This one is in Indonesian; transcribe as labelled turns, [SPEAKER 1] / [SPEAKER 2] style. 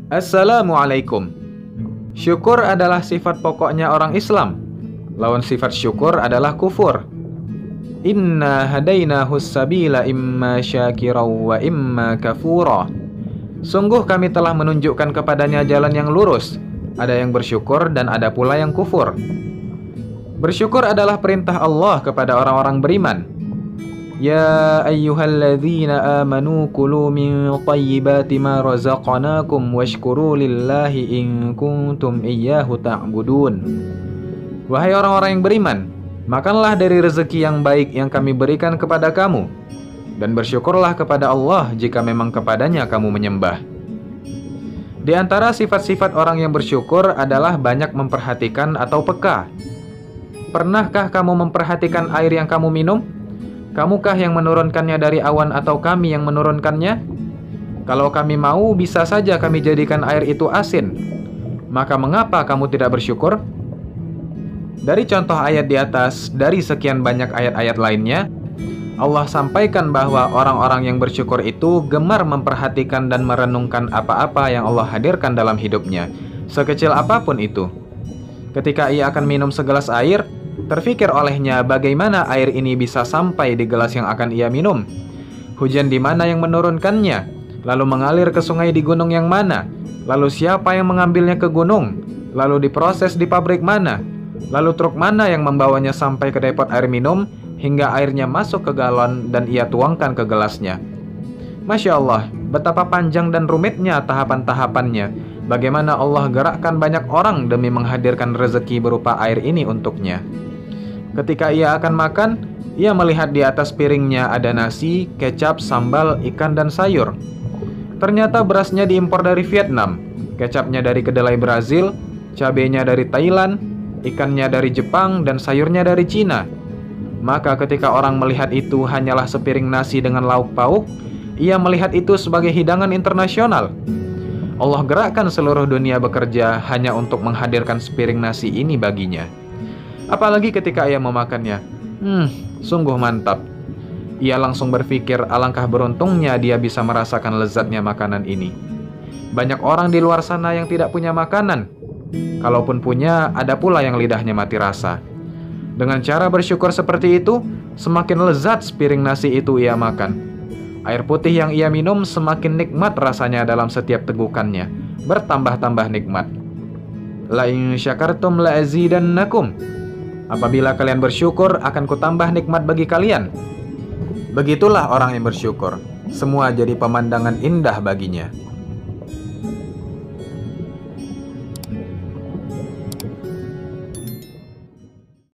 [SPEAKER 1] Assalamualaikum. Syukur adalah sifat pokoknya orang Islam. Lawan sifat syukur adalah kufur. Inna hadainahus sabila imma syakira wa imma kafura. Sungguh kami telah menunjukkan kepadanya jalan yang lurus. Ada yang bersyukur dan ada pula yang kufur. Bersyukur adalah perintah Allah kepada orang-orang beriman. Ya ayyuhalladzina amanu kulu min thayyibati ma razaqnakum washkuru lillahi in kuntum iyyahu ta'budun. Wahai orang-orang yang beriman, makanlah dari rezeki yang baik yang kami berikan kepada kamu, dan bersyukurlah kepada Allah jika memang kepadanya kamu menyembah. Di antara sifat-sifat orang yang bersyukur adalah banyak memperhatikan atau peka. Pernahkah kamu memperhatikan air yang kamu minum? Kamukah yang menurunkannya dari awan atau kami yang menurunkannya? Kalau kami mau, bisa saja kami jadikan air itu asin. Maka mengapa kamu tidak bersyukur? Dari contoh ayat di atas, dari sekian banyak ayat-ayat lainnya, Allah sampaikan bahwa orang-orang yang bersyukur itu gemar memperhatikan dan merenungkan apa-apa yang Allah hadirkan dalam hidupnya, sekecil apapun itu. Ketika ia akan minum segelas air, terfikir olehnya bagaimana air ini bisa sampai di gelas yang akan ia minum. Hujan di mana yang menurunkannya? Lalu mengalir ke sungai di gunung yang mana? Lalu siapa yang mengambilnya ke gunung? Lalu diproses di pabrik mana? Lalu truk mana yang membawanya sampai ke depot air minum hingga airnya masuk ke galon dan ia tuangkan ke gelasnya? Masya Allah, betapa panjang dan rumitnya tahapan-tahapannya. Bagaimana Allah gerakkan banyak orang demi menghadirkan rezeki berupa air ini untuknya. Ketika ia akan makan, ia melihat di atas piringnya ada nasi, kecap, sambal, ikan, dan sayur. Ternyata berasnya diimpor dari Vietnam, kecapnya dari kedelai Brazil, cabenya dari Thailand, ikannya dari Jepang, dan sayurnya dari Cina. Maka ketika orang melihat itu hanyalah sepiring nasi dengan lauk pauk, ia melihat itu sebagai hidangan internasional. Allah gerakkan seluruh dunia bekerja hanya untuk menghadirkan sepiring nasi ini baginya. Apalagi ketika ia memakannya. Sungguh mantap. Ia langsung berpikir alangkah beruntungnya dia bisa merasakan lezatnya makanan ini. Banyak orang di luar sana yang tidak punya makanan. Kalaupun punya, ada pula yang lidahnya mati rasa. Dengan cara bersyukur seperti itu, semakin lezat sepiring nasi itu ia makan. Air putih yang ia minum semakin nikmat rasanya dalam setiap tegukannya, bertambah-tambah nikmat. La in syakartum la azidannakum. Apabila kalian bersyukur, akan kutambah nikmat bagi kalian. Begitulah orang yang bersyukur. Semua jadi pemandangan indah baginya.